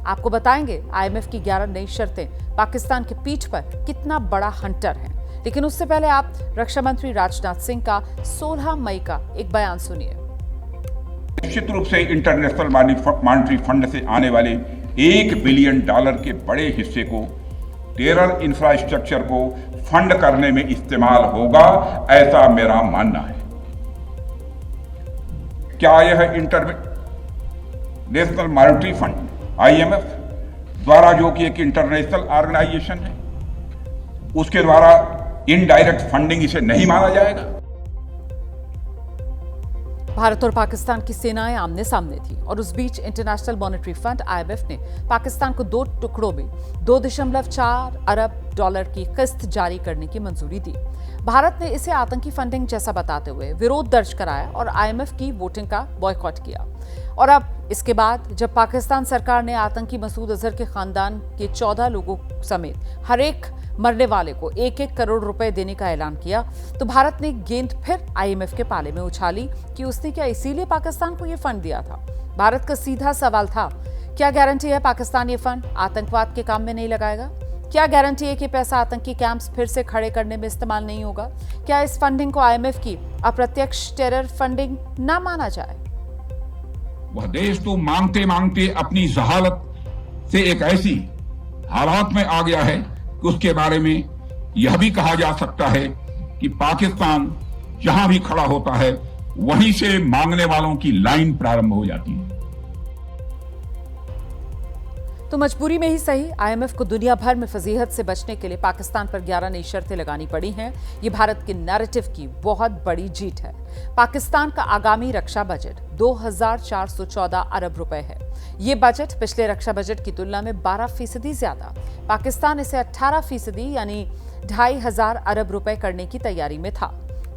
आपको बताएंगे आईएमएफ की 11 नई शर्तें पाकिस्तान के पीठ पर कितना बड़ा हंटर है। लेकिन उससे पहले आप रक्षा मंत्री राजनाथ सिंह का 16 मई का एक बयान सुनिए।
निश्चित रूप से इंटरनेशनल मॉनेटरी फंड से आने वाले $1 बिलियन के बड़े हिस्से को टेरर इंफ्रास्ट्रक्चर को फंड करने में इस्तेमाल होगा, ऐसा मेरा मानना है। क्या यह इंटरनेशनल मॉनेटरी फंड IMF द्वारा, जो कि एक इंटरनेशनल ऑर्गेनाइजेशन है, उसके द्वारा इनडायरेक्ट फंडिंग इसे नहीं माना जाएगा?
भारत और पाकिस्तान की सेनाएं आमने सामने थी और उस बीच इंटरनेशनल मॉनेटरी फंड IMF ने पाकिस्तान को 2 टुकड़ों में $2.4 अरब की किस्त जारी करने की मंजूरी दी। भारत ने इसे आतंकी फंडिंग जैसा बताते हुए विरोध दर्ज कराया और IMF की वोटिंग का बॉयकॉट किया। और अब इसके बाद जब पाकिस्तान सरकार ने आतंकी मसूद अजहर के खानदान के 14 लोगों समेत हर एक मरने वाले को 1-1 करोड़ रुपए देने का ऐलान किया, तो भारत ने गेंद फिर IMF के पाले में उछाली कि उसने क्या इसीलिए पाकिस्तान को यह फंड दिया था। भारत का सीधा सवाल था, क्या गारंटी है पाकिस्तान ये फंड आतंकवाद के काम में नहीं लगाएगा? क्या गारंटी है कि पैसा आतंकी कैंप्स फिर से खड़े करने में इस्तेमाल नहीं होगा? क्या इस फंडिंग को IMF की अप्रत्यक्ष टेरर फंडिंग ना माना जाए?
वह देश तो मांगते मांगते अपनी जहालत से एक ऐसी हालात में आ गया है कि उसके बारे में यह भी कहा जा सकता है कि पाकिस्तान जहां भी खड़ा होता है वहीं से मांगने वालों की लाइन प्रारंभ हो जाती है।
तो मजबूरी में ही सही, IMF को दुनिया भर में फजीहत से बचने के लिए पाकिस्तान पर 11 नई शर्तें लगानी पड़ी हैं। ये भारत के नैरेटिव की बहुत बड़ी जीत है। पाकिस्तान का आगामी रक्षा बजट 2,414 अरब रुपए है। ये बजट पिछले रक्षा बजट की तुलना में 12% ज्यादा। पाकिस्तान इसे 18% यानी 2,500 अरब रुपए करने की तैयारी में था।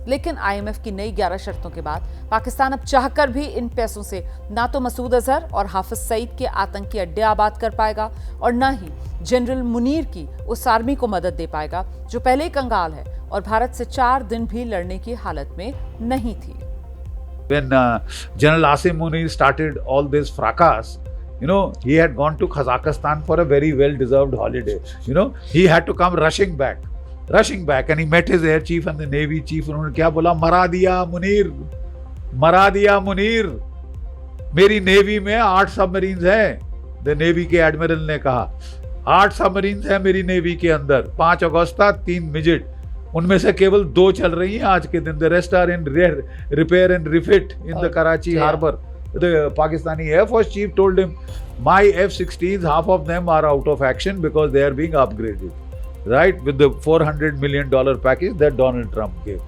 लेकिन IMF की नई 11 शर्तों के बाद पाकिस्तान अब चाहकर भी इन पैसों से ना तो मसूद अजहर और हाफिज सईद के आतंकी अड्डे आबाद कर पाएगा और न ही जनरल मुनीर की उस आर्मी को मदद दे पाएगा जो पहले ही कंगाल है और भारत से 4 दिन भी लड़ने की हालत में नहीं थी।
When General Asim Munir started all this fracas, he had gone to Kazakhstan for a very well-deserved holiday. He had to come rushing back, and he met his air chief and the navy chief. उन्होंने क्या बोला? मरा दिया मुनीर। मेरी navy में 8 submarines हैं। The navy के admiral ने कहा 8 सबमरीन्स हैं मेरी नेवी के अंदर, 5 अगस्ता 3 मिजिट, उनमें से केवल 2 चल रही हैं आज के दिन। The rest are in repair and refit in the Karachi harbour. The Pakistani Air Force chief told him, my F-16s, half of them are out of action because they are being upgraded, right, with the $400 million package that Donald Trump gave.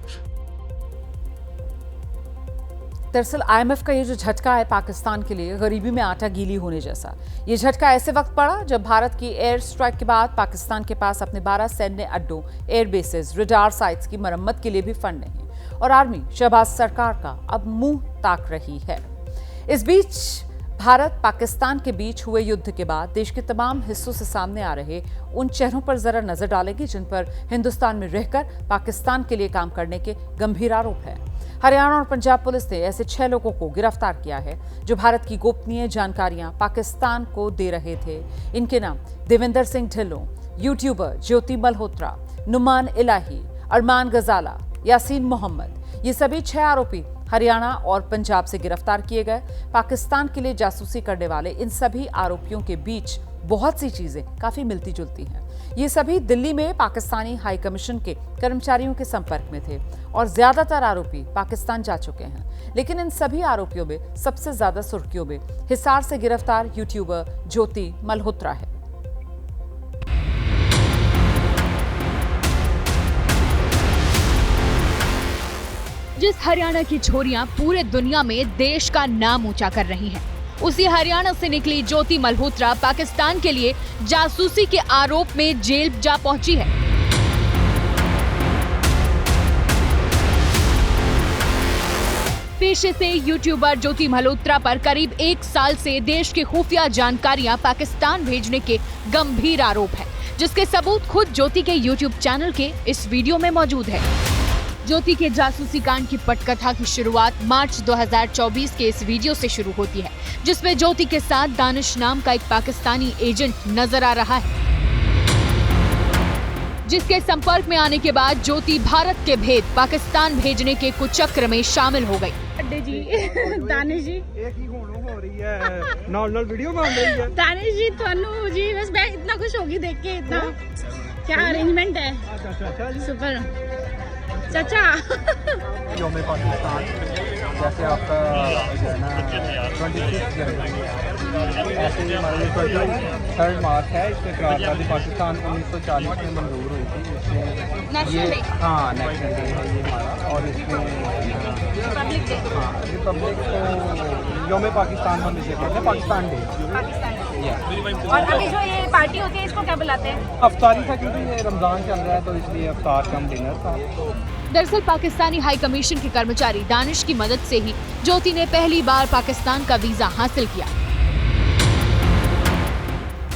दरअसल IMF का ये जो झटका है पाकिस्तान के लिए गरीबी में आटा गीली होने जैसा। ये झटका ऐसे वक्त पड़ा जब भारत की एयर स्ट्राइक के बाद पाकिस्तान के पास अपने 12 सैन्य अड्डों, एयर बेसेस, रडार साइट्स की मरम्मत के लिए भी फंड नहीं और आर्मी शहबाज सरकार का अब मुंह ताक रही है। इस बीच भारत पाकिस्तान के बीच हुए युद्ध के बाद देश के तमाम हिस्सों से सामने आ रहे उन चेहरों पर जरा नजर डालेगी जिन पर हिंदुस्तान में रहकर पाकिस्तान के लिए काम करने के गंभीर आरोप हैं। हरियाणा और पंजाब पुलिस ने ऐसे 6 लोगों को गिरफ्तार किया है जो भारत की गोपनीय जानकारियां पाकिस्तान को दे रहे थे। इनके नाम देवेंद्र सिंह ढिल्लों, यूट्यूबर ज्योति मल्होत्रा, नुमान इलाही, अरमान गजाला, यासीन मोहम्मद, ये सभी 6 आरोपी हरियाणा और पंजाब से गिरफ्तार किए गए पाकिस्तान के लिए जासूसी करने वाले इन सभी आरोपियों के बीच बहुत सी चीजें काफी मिलती जुलती हैं। ये सभी दिल्ली में पाकिस्तानी हाई कमीशन के कर्मचारियों के संपर्क में थे और ज्यादातर आरोपी पाकिस्तान जा चुके हैं। लेकिन इन सभी आरोपियों में सबसे ज्यादा सुर्खियों में हिसार से गिरफ्तार यूट्यूबर ज्योति मल्होत्रा है।
जिस हरियाणा की छोरियां पूरे दुनिया में देश का नाम ऊंचा कर रही हैं, उसी हरियाणा से निकली ज्योति मल्होत्रा पाकिस्तान के लिए जासूसी के आरोप में जेल जा पहुंची है। पेशे से यूट्यूबर ज्योति मल्होत्रा पर करीब 1 साल से देश की खुफिया जानकारियां पाकिस्तान भेजने के गंभीर आरोप है, जिसके सबूत खुद ज्योति के यूट्यूब चैनल के इस वीडियो में मौजूद है। ज्योति के जासूसी कांड की पटकथा की शुरुआत मार्च 2024 के इस वीडियो से शुरू होती है, जिसमें ज्योति के साथ दानिश नाम का एक पाकिस्तानी एजेंट नजर आ रहा है, जिसके संपर्क में आने के बाद ज्योति भारत के भेद पाकिस्तान भेजने के कुचक्र में शामिल हो गई।
दानिश जी हो रही है, नॉर्मल वीडियो बन रही है। दानिश जी थानू जी बस मैं इतना खुश होगी देख के, इतना क्या अरेंजमेंट है, सुपर चाचा।
योम पाकिस्तान जैसे आपका जो है ना 26 जनवरी ऐसे ही हमारे 23 मार्च है, इसमें करार आज़ादी पाकिस्तान 1940 में मंजूर हुई थी। इसमें ये हाँ नेशनल डे है ये हमारा, और इसमें रिपब्लिक को योम पाकिस्तान हम इसे कहते हैं, पाकिस्तान डे।
और अभी जो ये पार्टी होती है इसको क्या बुलाते हैं?
अफ्तारी था, क्योंकि ये रमजान चल रहा है तो इसलिए अफ्तार कम डिनर था।
दरअसल पाकिस्तानी हाई कमीशन के कर्मचारी दानिश की मदद से ही ज्योति ने पहली बार पाकिस्तान का वीजा हासिल किया।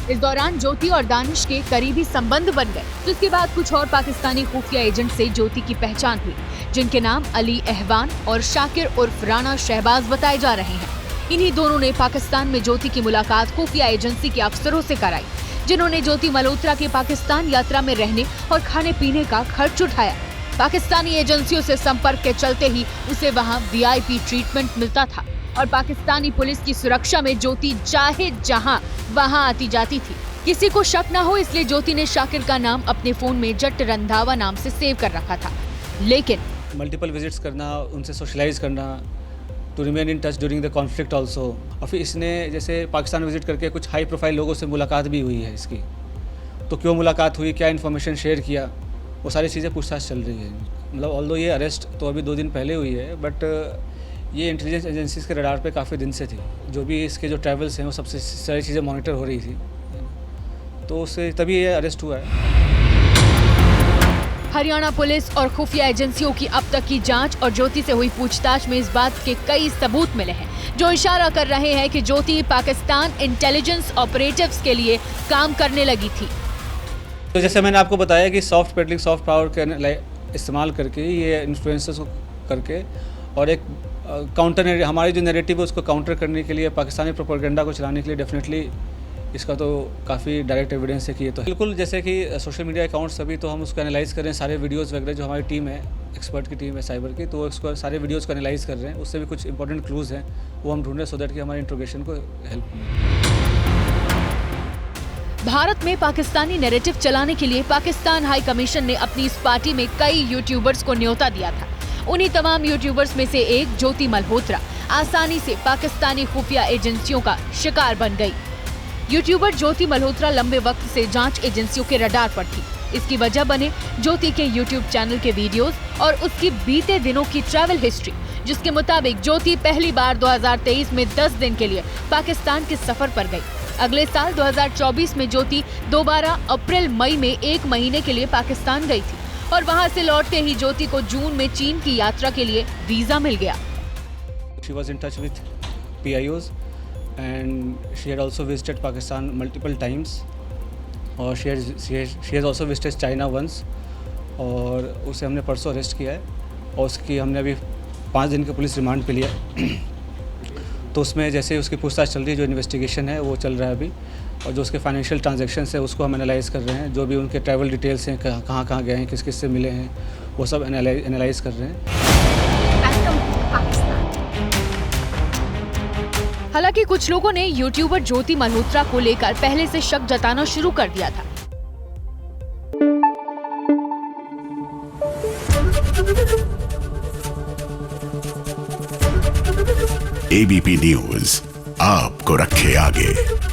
इस दौरान ज्योति और दानिश के करीबी संबंध बन गए, जिसके बाद कुछ और पाकिस्तानी खुफिया एजेंट से ज्योति की पहचान हुई, जिनके नाम अली अहवान और शाकिर उर्फ राणा शहबाज बताए जा रहे हैं। इन्हीं दोनों ने पाकिस्तान में ज्योति की मुलाकात खुफिया एजेंसी के अफसरों से कराई, जिन्होंने ज्योति मल्होत्रा के पाकिस्तान यात्रा में रहने और खाने पीने का खर्च उठाया। पाकिस्तानी एजेंसियों से संपर्क के चलते ही उसे वहां VIP ट्रीटमेंट मिलता था और पाकिस्तानी पुलिस की सुरक्षा में ज्योति चाहे जहां वहां आती जाती थी। किसी को शक न हो इसलिए ज्योति ने शाकिर का नाम अपने फोन में जट रंधावा नाम से सेव कर रखा था। लेकिन
मल्टीपल विजिट्स करना, उनसे सोशलाइज करना, to remain in touch during the conflict also. और फिर इसने जैसे पाकिस्तान विजिट करके कुछ हाई प्रोफाइल लोगों से मुलाकात भी हुई है इसकी, तो क्यों मुलाकात हुई, क्या इन्फॉर्मेशन शेयर किया, वो सारी चीज़ें पूछताछ चल रही है। मतलब ऑल्दो ये अरेस्ट तो अभी 2 दिन पहले हुई है, बट ये इंटेलिजेंस एजेंसीज के रडार पे काफ़ी दिन से थी। जो भी इसके जो ट्रैवल्स हैं वो सबसे सारी चीज़ें मॉनिटर हो रही थी, तो उससे तभी ये अरेस्ट हुआ है।
हरियाणा पुलिस और खुफिया एजेंसियों की अब तक की जांच और ज्योति से हुई पूछताछ में इस बात के कई सबूत मिले हैं, जो इशारा कर रहे हैं कि ज्योति पाकिस्तान इंटेलिजेंस ऑपरेटिव्स के लिए काम करने लगी थी।
तो जैसे मैंने आपको बताया कि सॉफ्ट पेडलिंग, सॉफ्ट पावर का इस्तेमाल करके ये इन्फ्लुएंसर्स को करके और एक काउंटर हमारी जो नैरेटिव है उसको काउंटर करने के लिए, पाकिस्तानी प्रोपेगेंडा को चलाने के लिए डेफिनेटली इसका तो काफ़ी डायरेक्ट एविडेंस है कि ये तो बिल्कुल जैसे कि सोशल मीडिया अकाउंट्स सभी, तो हम उसको एनालाइज कर रहे हैं, सारे वीडियोस वगैरह जो हमारी टीम है, एक्सपर्ट की टीम है साइबर की, तो उसको सारे वीडियोस को एनालाइज कर रहे हैं। उससे भी कुछ इंपॉर्टेंट क्लूज़ हैं वो हम ढूंढ रहे हैं, सो दैट कि हमारे इंट्रोगेशन को हेल्प मिले।
भारत में पाकिस्तानी नैरेटिव चलाने के लिए पाकिस्तान हाई कमीशन ने अपनी इस पार्टी में कई यूट्यूबर्स को न्योता दिया था। उन्हीं तमाम यूट्यूबर्स में से एक ज्योति मल्होत्रा आसानी से पाकिस्तानी खुफिया एजेंसियों का शिकार बन गई। यूट्यूबर ज्योति मल्होत्रा लंबे वक्त से जांच एजेंसियों के रडार पर थी। इसकी वजह बने ज्योति के यूट्यूब चैनल के वीडियोस और उसकी बीते दिनों की ट्रैवल हिस्ट्री, जिसके मुताबिक ज्योति पहली बार 2023 में 10 दिन के लिए पाकिस्तान के सफर पर गई। अगले साल 2024 में ज्योति दोबारा अप्रैल मई में 1 महीने के लिए पाकिस्तान गई थी और वहां से लौटते ही ज्योति को जून में चीन की यात्रा के लिए वीजा मिल गया।
She was in touch with PIOs and she had also visited Pakistan multiple times और she has also visited China once और उसे हमने परसों अरेस्ट किया है और उसकी हमने अभी 5 दिन का पुलिस रिमांड पे लिया। तो उसमें जैसे उसकी पूछताछ चल रही है, जो इन्वेस्टिगेशन है वो चल रहा है अभी, और जो उसके फाइनेंशियल ट्रांजैक्शंस है उसको हम एनालाइज कर रहे हैं। जो भी उनके ट्रैवल डिटेल्स हैं, कहाँ गए हैं, किस किस से मिले हैं, वो सब एनालाइज कर रहे हैं।
हालांकि कुछ लोगों ने यूट्यूबर ज्योति मल्होत्रा को लेकर पहले से शक जताना शुरू कर दिया था।
एबीपी न्यूज आपको रखे आगे।